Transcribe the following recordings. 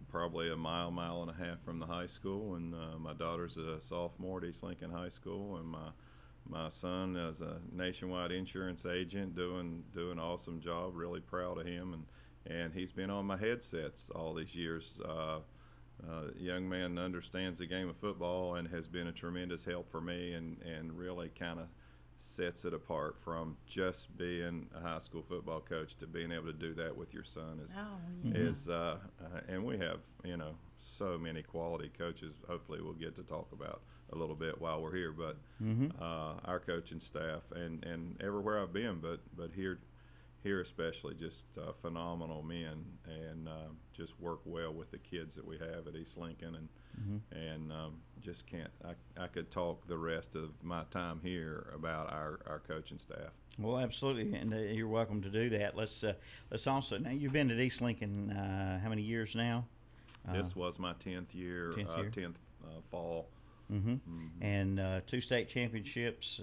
probably a mile and a half from the high school, and my daughter's a sophomore at East Lincoln High School, and my son is a nationwide insurance agent, doing an awesome job. Really proud of him, and he's been on my headsets all these years. Young man understands the game of football and has been a tremendous help for me, and really kind of sets it apart from just being a high school football coach to being able to do that with your son and we have so many quality coaches. Hopefully we'll get to talk about a little bit while we're here, but our coaching staff and everywhere I've been, but here especially, just phenomenal men, and just work well with the kids that we have at East Lincoln, and just can't. I could talk the rest of my time here about our coaching staff. Well, absolutely, and you're welcome to do that. Let's also, now you've been at East Lincoln how many years now? This was my 10th year, 10th fall. And 2 state championships.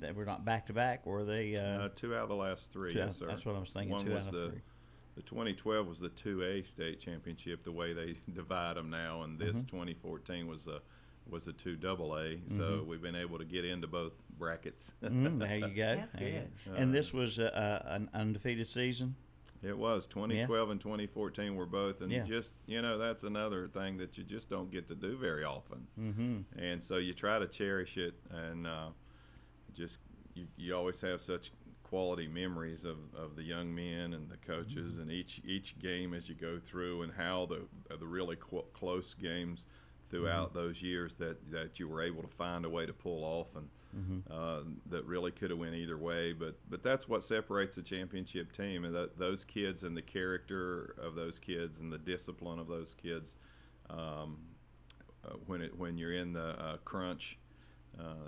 That were not back to back, or were they? 2 out of the last 3. Yes, sir. That's what I was thinking. One 2 was out of 3. The 2012 was the 2A state championship, the way they divide them now, and this 2014 was the 2AA. So we've been able to get into both brackets. There you go. That's good. And this was an undefeated season. It was 2012 and 2014 were both, and Yeah. just that's another thing that you just don't get to do very often. And so you try to cherish it, and just you always have such quality memories of the young men and the coaches, and each game as you go through, and how the really close games throughout those years that you were able to find a way to pull off, and that really could have went either way, but that's what separates a championship team, and those kids, and the character of those kids, and the discipline of those kids, when you're in the crunch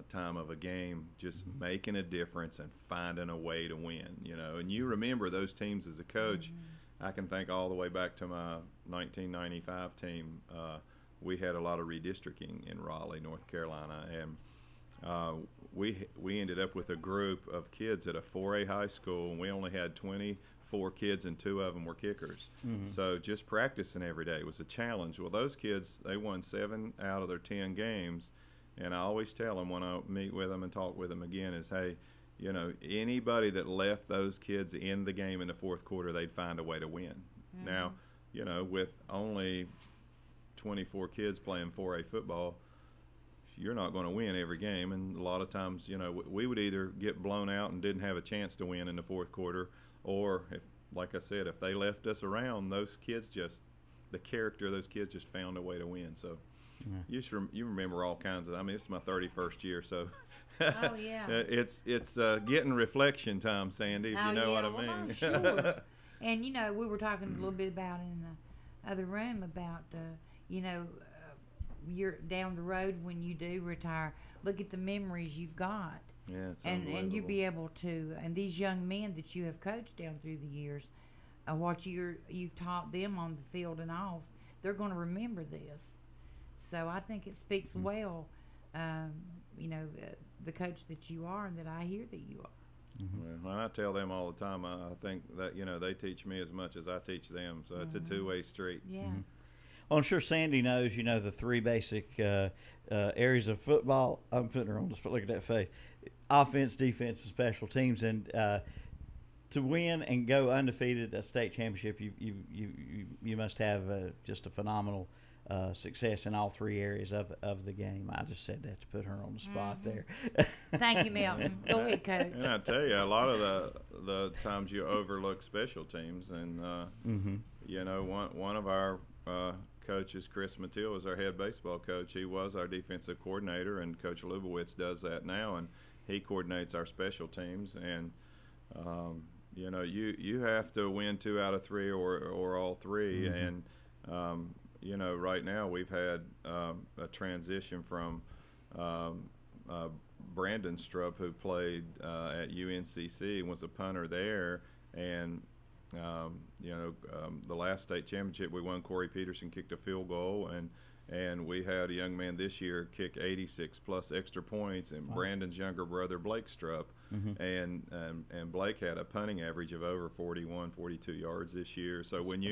time of a game, just making a difference and finding a way to win, and you remember those teams as a coach. I can think all the way back to my 1995 team. We had a lot of redistricting in Raleigh, North Carolina, and we ended up with a group of kids at a 4A high school, and we only had 24 kids, and 2 of them were kickers. So just practicing every day was a challenge. Well, those kids, they won 7 out of their 10 games. And I always tell them when I meet with them and talk with them again is, hey, anybody that left those kids in the game in the fourth quarter, they'd find a way to win. Now, with only 24 kids playing 4A football, you're not going to win every game. And a lot of times, we would either get blown out and didn't have a chance to win in the fourth quarter, or, like I said, if they left us around, those kids the character of those kids just found a way to win. So. You remember all kinds of. I mean, it's my 31st year, so Oh yeah. it's getting reflection time, Sandy. If you know what I Well, mean. no, sure. And we were talking a little bit about in the other room about you're down the road when you do retire. Look at the memories you've got. Yeah, it's and you be able to, and these young men that you have coached down through the years, what you've taught them on the field and off, they're going to remember this. So I think it speaks well, the coach that you are, and that I hear that you are. Well, I tell them all the time. I think that they teach me as much as I teach them. So it's a two-way street. Yeah. Well, I'm sure Sandy knows, the 3 basic areas of football. I'm putting her on the spot. Look at that face. Offense, defense, and special teams. And to win and go undefeated at a state championship, you must have just a phenomenal success in all 3 areas of the game. I just said that to put her on the spot there. Thank you, Milton. Go ahead, Coach. And I tell you, a lot of the times you overlook special teams, and one of our coaches, Chris Mathieu, was our head baseball coach. He was our defensive coordinator, and Coach Lubowitz does that now, and he coordinates our special teams. And you have to win 2 out of 3 or all 3, and right now we've had a transition from Brandon Strupp, who played at UNCC and was a punter there, and the last state championship we won, Corey Peterson kicked a field goal, And we had a young man this year kick 86 plus extra points, and Brandon's younger brother Blake Strupp, and Blake had a punting average of over 41, 42 yards this year. So when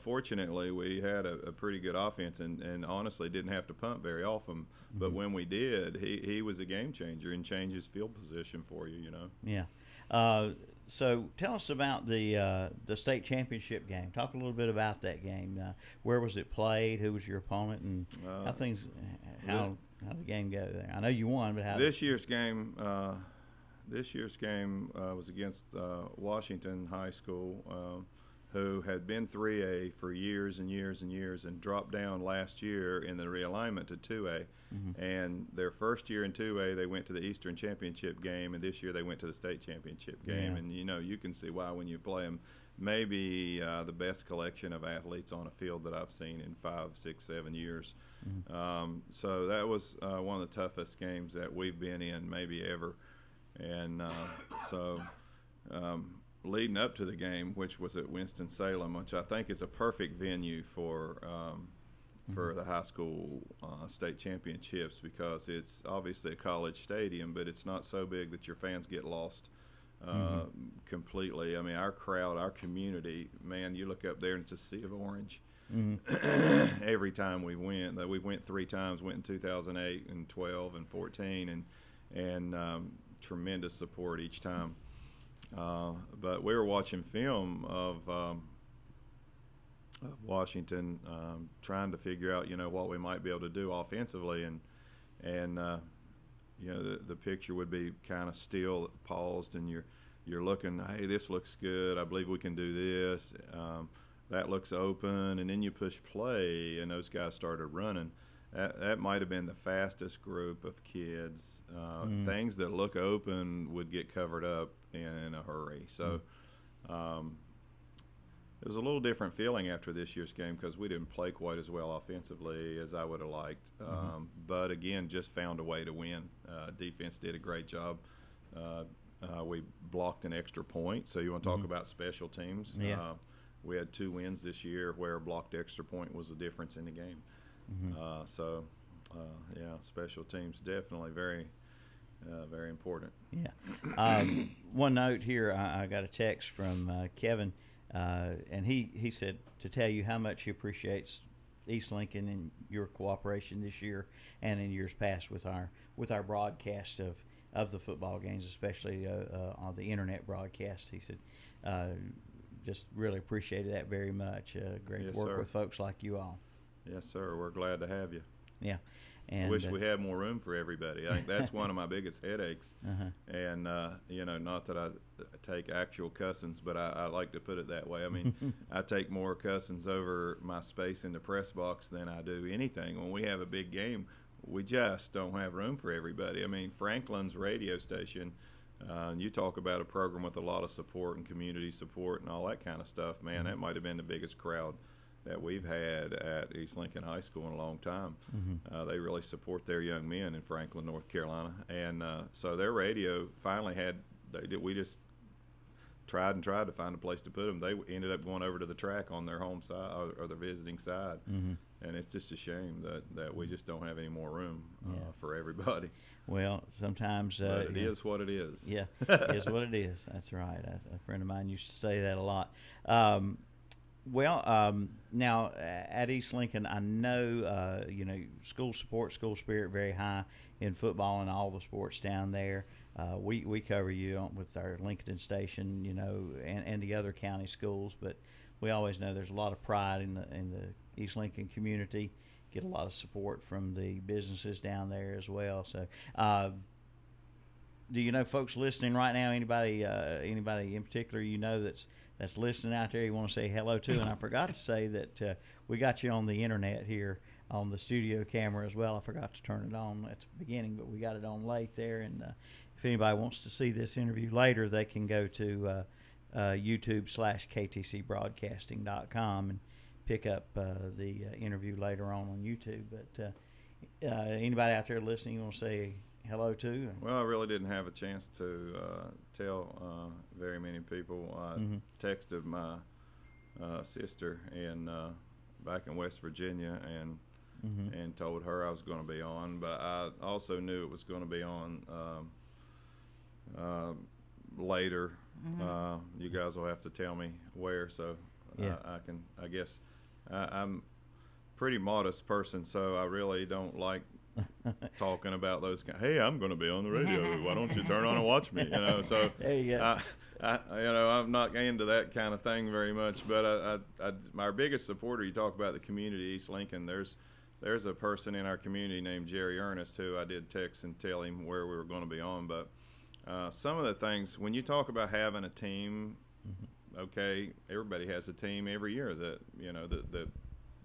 fortunately we had a pretty good offense, and honestly didn't have to punt very often. But when we did, he was a game changer and changed his field position for you. Yeah. So tell us about the state championship game. Talk a little bit about that game. Where was it played? Who was your opponent? And how the game go there? I know you won, but how? This year's game was against Washington High School, who had been 3A for years and years and years, and dropped down last year in the realignment to 2A. And their first year in 2A, they went to the Eastern Championship game, and this year they went to the state championship game. And you can see why when you play them. Maybe the best collection of athletes on a field that I've seen in 5, 6, 7 years. So that was one of the toughest games that we've been in maybe ever. And leading up to the game, which was at Winston-Salem, which I think is a perfect venue for the high school state championships, because it's obviously a college stadium, but it's not so big that your fans get lost completely. I mean, our crowd, our community, man, you look up there and it's a sea of orange. Every time we went. We went 3 times, went in 2008 and 12 and 14, and tremendous support each time. But we were watching film of Washington, trying to figure out, what we might be able to do offensively, and the picture would be kind of still, paused, and you're looking, hey, this looks good. I believe we can do this. That looks open, and then you push play, and those guys started running. That might have been the fastest group of kids. Things that look open would get covered up in a hurry. So it was a little different feeling after this year's game, because we didn't play quite as well offensively as I would have liked. But again, just found a way to win. Defense did a great job. We blocked an extra point. So you want to talk about special teams? Yeah. We had 2 wins this year where a blocked extra point was the difference in the game. Special teams definitely very important. Yeah. One note here, I got a text from Kevin, and he said to tell you how much he appreciates East Lincoln and your cooperation this year and in years past with our broadcast of the football games, especially on the internet broadcast. He said just really appreciated that very much. Great to work with folks like you all. Yes, sir. We're glad to have you. Yeah. And wish we had more room for everybody. I think that's one of my biggest headaches. And, not that I take actual cussings, but I like to put it that way. I mean, I take more cussings over my space in the press box than I do anything. When we have a big game, we just don't have room for everybody. I mean, Franklin's radio station, you talk about a program with a lot of support and community support and all that kind of stuff, man, that might have been the biggest crowd that we've had at East Lincoln High School in a long time. They really support their young men in Franklin, North Carolina, and so their radio finally we just tried to find a place to put them. They ended up going over to the track on their home side or their visiting side, and it's just a shame that we just don't have any more room for everybody. Well, sometimes but it is what it is. Yeah, it is what it is. That's right. A friend of mine used to say that a lot. Now at East Lincoln, I know school support, school spirit very high in football and all the sports down there. We cover you with our Lincoln station, and the other county schools, but we always know there's a lot of pride in the East Lincoln community. Get a lot of support from the businesses down there as well. So, do you know folks listening right now? Anybody in particular that's listening out there you want to say hello to? And I forgot to say that we got you on the internet here on the studio camera as well. I forgot to turn it on at the beginning, but we got it on late there. And if anybody wants to see this interview later, they can go to YouTube/KTCBroadcasting.com and pick up the interview later on YouTube. But anybody out there listening you want to say hello to? Well, I really didn't have a chance to tell very many people. I texted my sister back in West Virginia, and and told her I was going to be on. But I also knew it was going to be on later. You guys will have to tell me where, so I guess I'm a pretty modest person, so I really don't like talking about those kind. Hey, I'm going to be on the radio. Why don't you turn on and watch me? So there you go. I'm not into that kind of thing very much. But our biggest supporter, you talk about the community, East Lincoln. There's a person in our community named Jerry Ernest who I did text and tell him where we were going to be on. But some of the things, when you talk about having a team, okay, everybody has a team every year that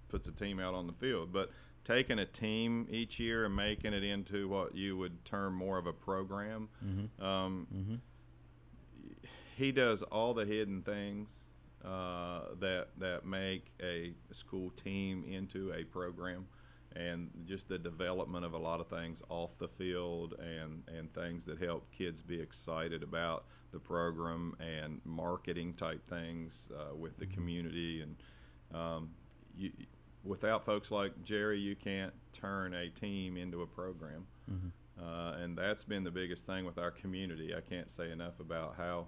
puts a team out on the field. But taking a team each year and making it into what you would term more of a program, he does all the hidden things that make a school team into a program, and just the development of a lot of things off the field and things that help kids be excited about the program, and marketing type things with the community. And without folks like Jerry, you can't turn a team into a program. And that's been the biggest thing with our community. I can't say enough about how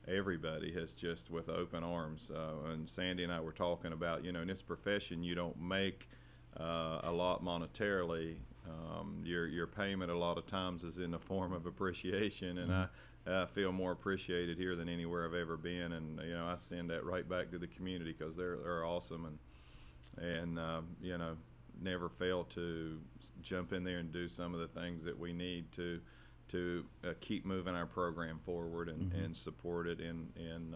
everybody has just with open arms. And Sandy and I were talking about, in this profession, you don't make a lot monetarily. Your payment a lot of times is in the form of appreciation, and I feel more appreciated here than anywhere I've ever been. And I send that right back to the community, because they're awesome, and never fail to jump in there and do some of the things that we need to keep moving our program forward and support it in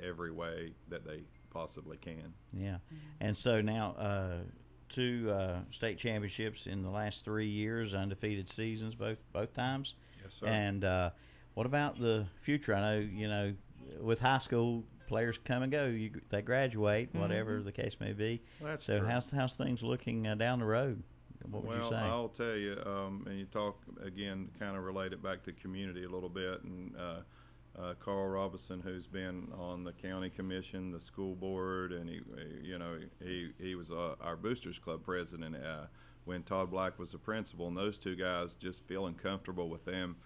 every way that they possibly can. Yeah. And so now 2 state championships in the last 3 years, undefeated seasons both times. Yes, sir. And what about the future? I know, with high school, players come and go. They graduate, whatever the case may be. Well, that's so true. How's things looking down the road? What would you say? Well, I'll tell you, and you talk again, kind of relate it back to community a little bit. And Carl Robinson, who's been on the county commission, the school board, and he was our Boosters Club president when Todd Black was the principal. And those two guys, just feeling comfortable with them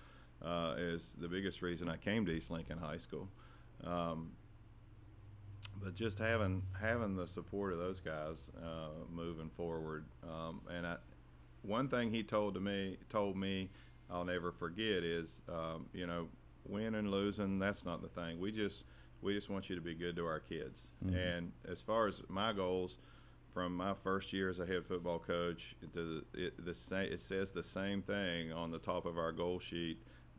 is the biggest reason I came to East Lincoln High School. But just having the support of those guys moving forward, and one thing he told me I'll never forget is, win and losing, that's not the thing. We just want you to be good to our kids. And as far as my goals, from my first year as a head football coach, it says the same thing on the top of our goal sheet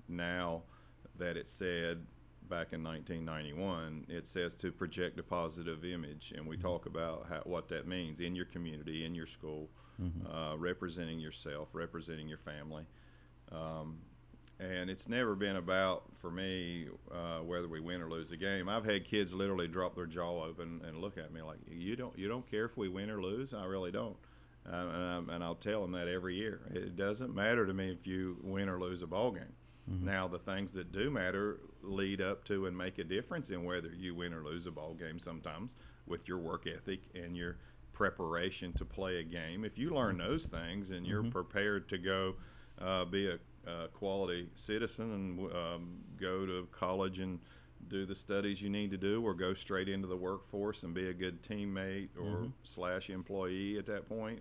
now that it said back in 1991. It says to project a positive image, and we talk about what that means in your community, in your school, representing yourself, representing your family. And it's never been about, for me, whether we win or lose a game. I've had kids literally drop their jaw open and look at me like, you don't care if we win or lose? I really don't. And I'll tell them that every year. It doesn't matter to me if you win or lose a ball game. Now, the things that do matter lead up to and make a difference in whether you win or lose a ball game sometimes, with your work ethic and your preparation to play a game. If you learn those things and you're prepared to go be a quality citizen and go to college and do the studies you need to do, or go straight into the workforce and be a good teammate or / employee at that point,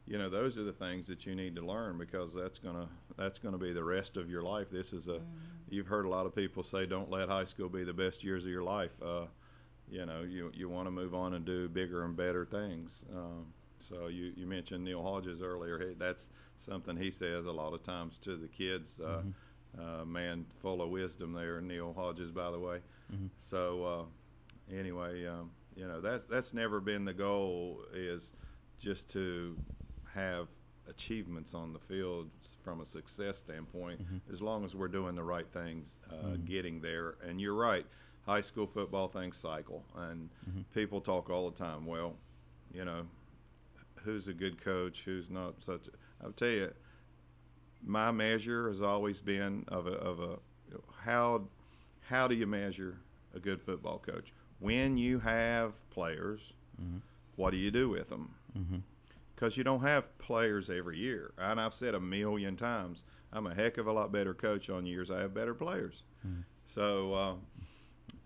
those are the things that you need to learn, because that's gonna be the rest of your life. This is you've heard a lot of people say, don't let high school be the best years of your life. You want to move on and do bigger and better things. So you mentioned Neil Hodges earlier. Hey, that's something he says a lot of times to the kids. Man full of wisdom there, Neil Hodges, by the way. So anyway, that's never been the goal, is just to have achievements on the field from a success standpoint, as long as we're doing the right things, getting there. And you're right, high school football things cycle, and people talk all the time, well, who's a good coach, who's not such I'll tell you, my measure has always been how do you measure a good football coach? When you have players, what do you do with them? because you don't have players every year. And I've said a million times, I'm a heck of a lot better coach on years I have better players. So,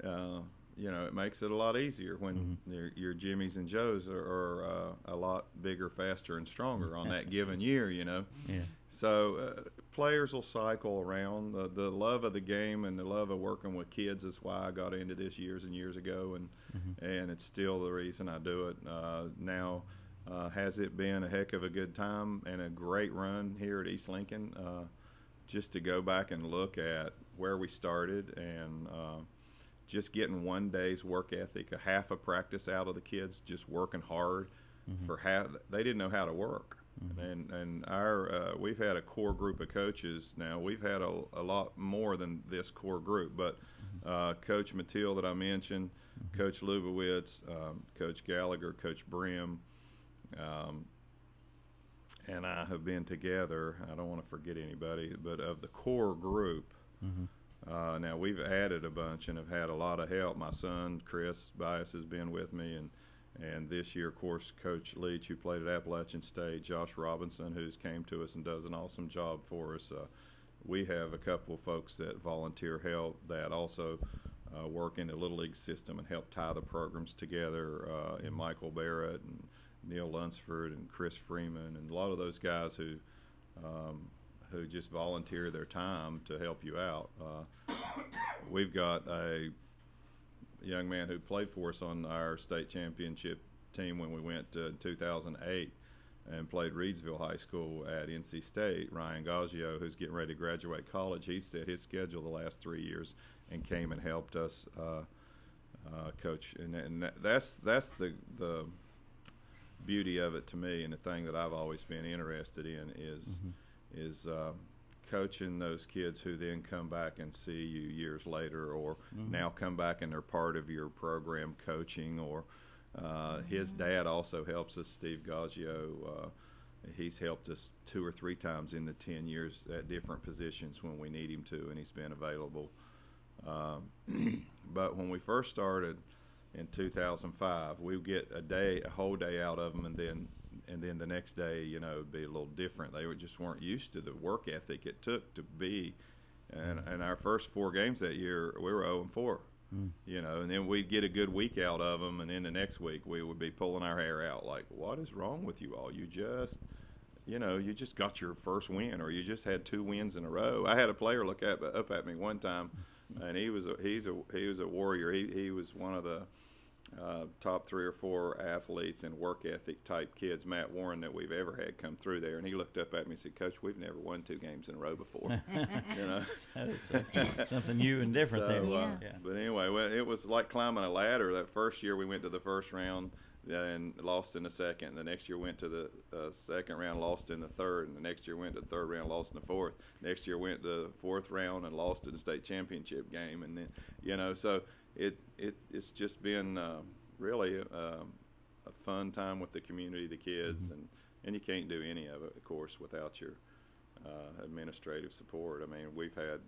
it makes it a lot easier when your Jimmys and Joes are a lot bigger, faster, and stronger on that given year, Yeah. So players will cycle around. The love of the game and the love of working with kids is why I got into this years and years ago, and it's still the reason I do it now. Has it been a heck of a good time and a great run here at East Lincoln? Just to go back and look at where we started and just getting one day's work ethic, a half a practice out of the kids, just working hard for half. They didn't know how to work. And our we've had a core group of coaches now. We've had a lot more than this core group, but Coach Mathiel that I mentioned, Coach Lubowitz, Coach Gallagher, Coach Brim, and I have been together. I don't want to forget anybody, but of the core group, now we've added a bunch and have had a lot of help. My son Chris Byus has been with me, and this year, of course, Coach Leach, who played at Appalachian State, Josh Robinson, who's came to us and does an awesome job for us. We have a couple of folks that volunteer help that also work in the Little League system and help tie the programs together, and Michael Barrett and Neil Lunsford and Chris Freeman and a lot of those guys who just volunteer their time to help you out. We've got a young man who played for us on our state championship team when we went to 2008 and played Reedsville High School at NC State, Ryan Gaggio, who's getting ready to graduate college. He set his schedule the last 3 years and came and helped us coach. And that's the beauty of it to me, and the thing that I've always been interested in is coaching those kids who then come back and see you years later, or now come back and they're part of your program coaching. Or his dad also helps us, Steve Gaggio. He's helped us 2 or 3 times in the 10 years at different positions when we need him to, and he's been available. But when we first started in 2005, we would get a whole day out of them, and then the next day, it'd be a little different. They just weren't used to the work ethic it took to be. And our first 4 games that year, we were 0-4. And then we'd get a good week out of them, and then the next week we would be pulling our hair out like, what is wrong with you all? You just got your first win, or you just had 2 wins in a row. I had a player look up at me one time, and he was a warrior. He was one of the top 3 or 4 athletes and work ethic type kids, Matt Warren, that we've ever had come through there. And he looked up at me and said, "Coach, we've never won 2 games in a row before." That is something new and different there. But anyway, it was like climbing a ladder. That first year we went to the first round and lost in the second. The next year went to the second round, lost in the third. And the next year went to the third round, lost in the fourth. Next year went to the 4th round and lost in the state championship game. And then, so it's just been really a fun time with the community, the kids, and you can't do any of it, of course, without your administrative support. I mean, we've had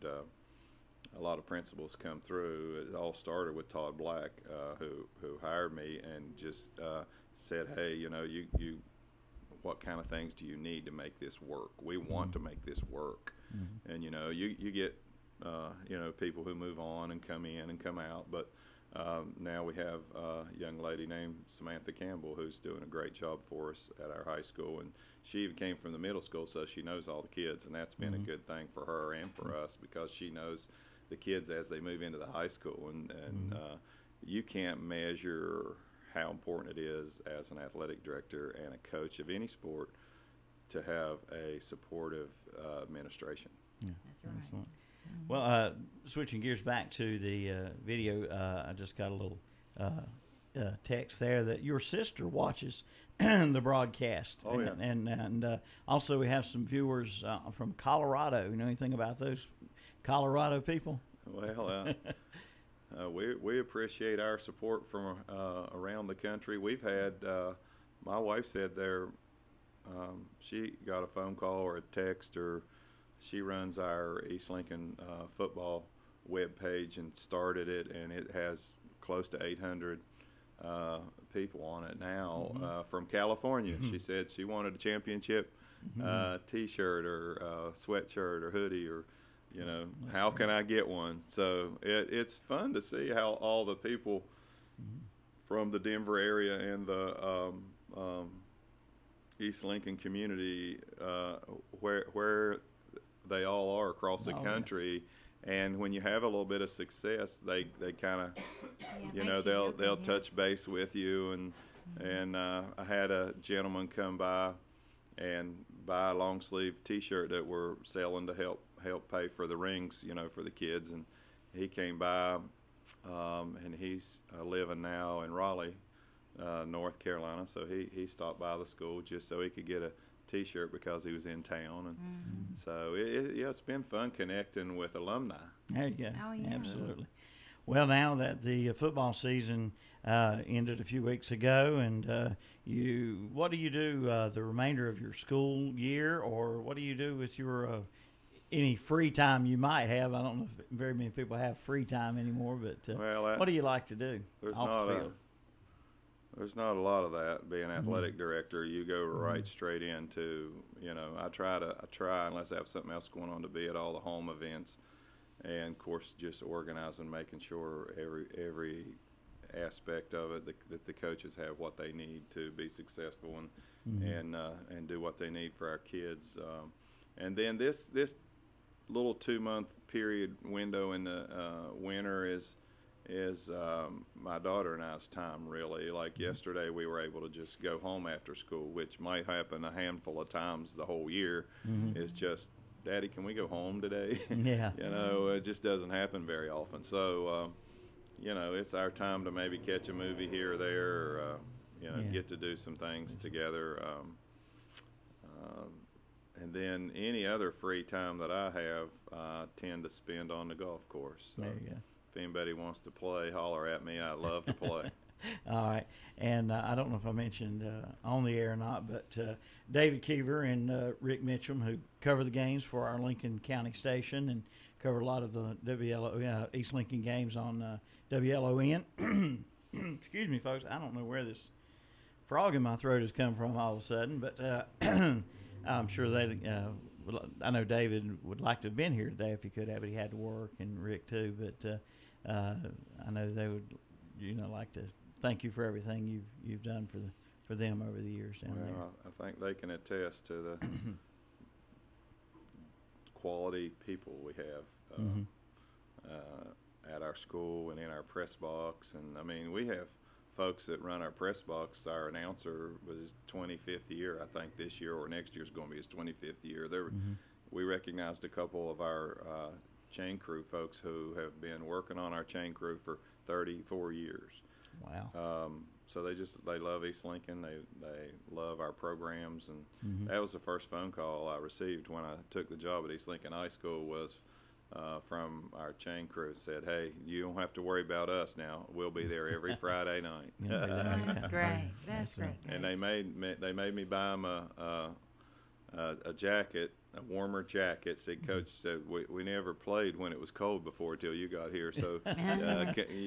a lot of principals come through. It all started with Todd Black, who hired me and just said, "Hey, you what kind of things do you need to make this work? We want to make this work." And you get people who move on and come in and come out, but now we have a young lady named Samantha Campbell who's doing a great job for us at our high school, and she even came from the middle school, so she knows all the kids, and that's been a good thing for her and for us, because she knows the kids as they move into the high school, and you can't measure how important it is as an athletic director and a coach of any sport to have a supportive administration. That's right. Excellent. Well, switching gears back to the video, I just got a little text there that your sister watches the broadcast. Oh, yeah. And also we have some viewers from Colorado. You know anything about those Colorado people? Well, we appreciate our support from around the country. We've had, my wife said she got a phone call or a text, or she runs our East Lincoln football web page and started it, and it has close to 800 people on it now from California. She said she wanted a championship T-shirt or sweatshirt or hoodie or, you know, how can I get one? So it's fun to see how all the people from the Denver area and the East Lincoln community, where they all are across the country. And when you have a little bit of success, they kind of, you know, they'll touch base with you. And I had a gentleman come by and buy a long sleeve T-shirt that we're selling to help pay for the rings, you know, for the kids. And he came by, and he's living now in Raleigh, North Carolina. So he stopped by the school just so he could get a T-shirt because he was in town, and so it's been fun connecting with alumni. There you go. Oh, yeah. Absolutely. Well, now that the football season ended a few weeks ago, and what do you do the remainder of your school year, or what do you do with your any free time you might have? I don't know if very many people have free time anymore, but what do you like to do off the field? There's not a lot of that. Being athletic director, you go right straight into, you know, I try unless I have something else going on to be at all the home events, and of course just organizing, making sure every aspect of it that the coaches have what they need to be successful and do what they need for our kids. And then this little 2-month period window in the winter is my daughter and I's time, really. Like yesterday, we were able to just go home after school, which might happen a handful of times the whole year. It's just, Daddy, can we go home today? Yeah. You know, it just doesn't happen very often. So, you know, it's our time to maybe catch a movie here or there, or, you know, get to do some things together. And then any other free time that I have, I tend to spend on the golf course. So. There you go. If anybody wants to play, holler at me. I love to play. All right. And I don't know if I mentioned on the air or not, but David Keever and Rick Mitchum, who cover the games for our Lincoln County station and cover a lot of the East Lincoln games on WLON. Excuse me, folks. I don't know where this frog in my throat has come from all of a sudden, but I'm sure they I know David would like to have been here today if he could have, but he had to work, and Rick too. But I know they would, you know, like to thank you for everything you've done for them over the years down there. I think they can attest to the quality people we have at our school and in our press box. And I mean, we have folks that run our press box. Our announcer was his 25th year, I think, this year, or next year is going to be his 25th year. We recognized a couple of our chain crew folks who have been working on our chain crew for 34 years. Wow. So they love East Lincoln. They love our programs, and that was the first phone call I received when I took the job at East Lincoln High School was from our chain crew. Said, "Hey, you don't have to worry about us now. We'll be there every Friday night." That's great. That's great. And they made me buy them a jacket, a warmer jacket. Said, Coach said, we never played when it was cold before till you got here, so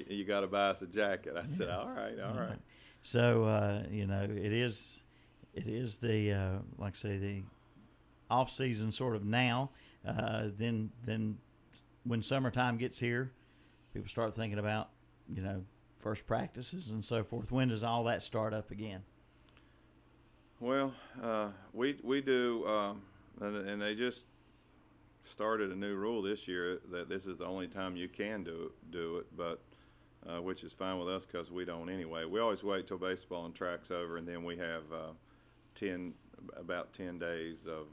you got to buy us a jacket. I said, all right. So you know, it is the like I say, the off season sort of now. Then when summertime gets here, people start thinking about, you know, first practices and so forth. When does all that start up again? Well, we do, and they just started a new rule this year that this is the only time you can do it, but which is fine with us because we don't anyway. We always wait till baseball and track's over, and then we have about 10 days of.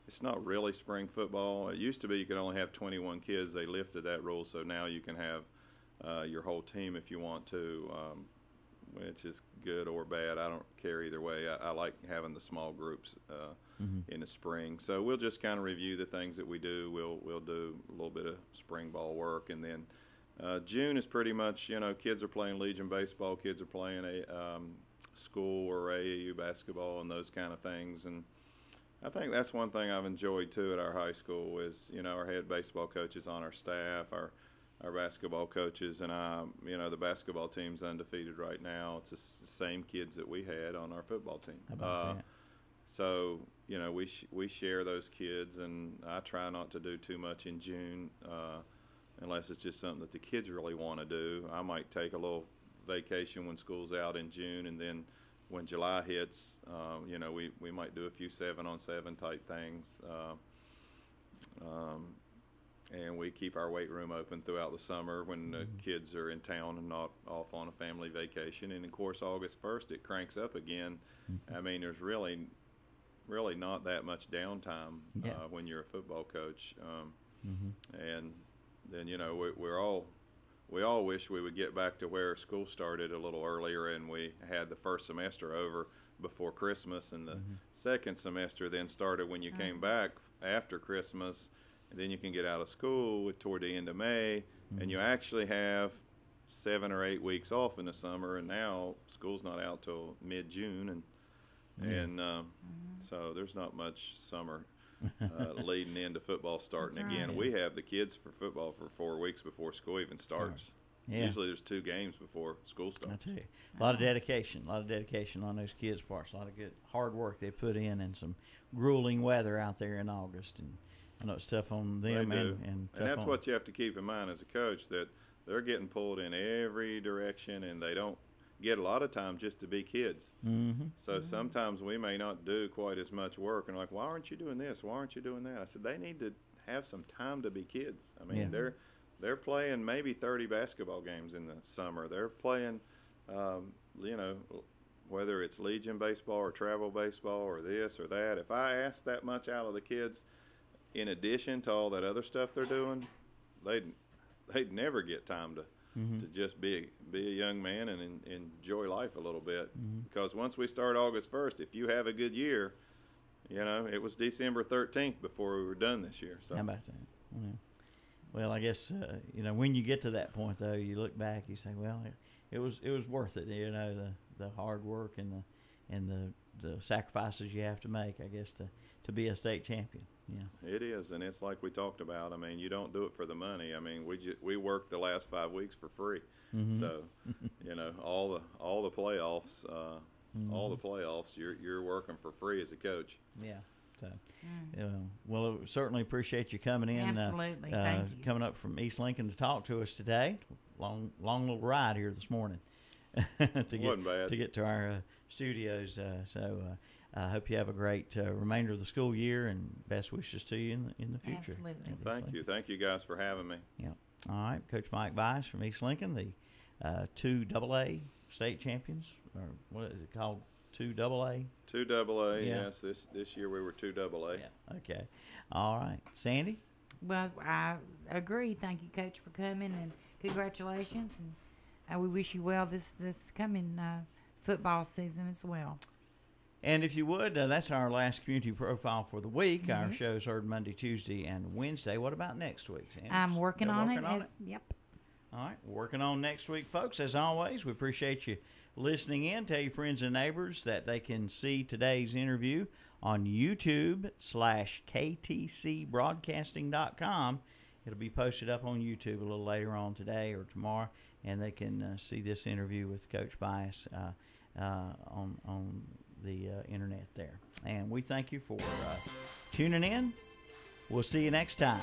It's not really spring football. It used to be you could only have 21 kids. They lifted that rule, so now you can have your whole team if you want to, which is good or bad. I don't care either way. I like having the small groups in the spring. So we'll just kind of review the things that we do. We'll do a little bit of spring ball work, and then June is pretty much, you know, kids are playing Legion baseball, kids are playing school or AAU basketball and those kind of things. And I think that's one thing I've enjoyed too at our high school is, you know, our head baseball coach is on our staff. our basketball coaches, and the basketball team's undefeated right now. It's the same kids that we had on our football team. How about that? So, we share those kids, and I try not to do too much in June unless it's just something that the kids really want to do. I might take a little vacation when school's out in June, and then when July hits, we might do a few 7-on-7 type things. And we keep our weight room open throughout the summer when the kids are in town and not off on a family vacation. And, of course, August 1st, it cranks up again. I mean, there's really not that much downtime when you're a football coach. And then, we all wish we would get back to where school started a little earlier and we had the first semester over before Christmas, and the second semester then started when you came back after Christmas. And then you can get out of school toward the end of May, and you actually have 7 or 8 weeks off in the summer. And now school's not out till mid-June, so there's not much summer leading into football starting again. Right. We have the kids for football for 4 weeks before school even starts. Yeah. Usually there's 2 games before school starts. I tell you, a lot of dedication on those kids' parts. A lot of good hard work they put in, and some grueling weather out there in August. And I know it's tough on them, and that's what you have to keep in mind as a coach, that they're getting pulled in every direction, and they don't get a lot of time just to be kids. So sometimes we may not do quite as much work, and like, why aren't you doing this? Why aren't you doing that? I said, they need to have some time to be kids. I mean, they're playing maybe 30 basketball games in the summer. They're playing, whether it's Legion baseball or travel baseball or this or that. If I ask that much out of the kids, in addition to all that other stuff they're doing, they'd never get time to just be a young man and enjoy life a little bit. Because once we start August 1st, if you have a good year, it was December 13th before we were done this year. So. How about that? Yeah. Well, I guess when you get to that point, though, you look back, you say, well, it was worth it. The hard work and the sacrifices you have to make, I guess, to be a state champion. Yeah, it is, and it's like we talked about. I mean, you don't do it for the money. I mean, we worked the last 5 weeks for free. So, all the playoffs, you're working for free as a coach. Yeah. So, well, certainly appreciate you coming in. Absolutely, thank you. Coming up from East Lincoln to talk to us today. Long little ride here this morning Wasn't bad. to get to our studios. I hope you have a great remainder of the school year, and best wishes to you in the future. Absolutely. Thank you guys for having me. Yeah. All right, Coach Mike Byus from East Lincoln, the 2 AA state champions, or what is it called? 2 AA? 2 AA, yes. This year we were 2 AA. Yeah. Okay. All right, Sandy. Well, I agree. Thank you, Coach, for coming, and congratulations. And we wish you well this coming football season as well. And if you would, that's our last community profile for the week. Our show's heard Monday, Tuesday, and Wednesday. What about next week, Sandy? I'm working on it. Yep. All right, we're working on next week, folks. As always, we appreciate you listening in. Tell your friends and neighbors that they can see today's interview on YouTube/ktcbroadcasting.com. It'll be posted up on YouTube a little later on today or tomorrow, and they can see this interview with Coach Byus on the internet there. And we thank you for tuning in. We'll see you next time.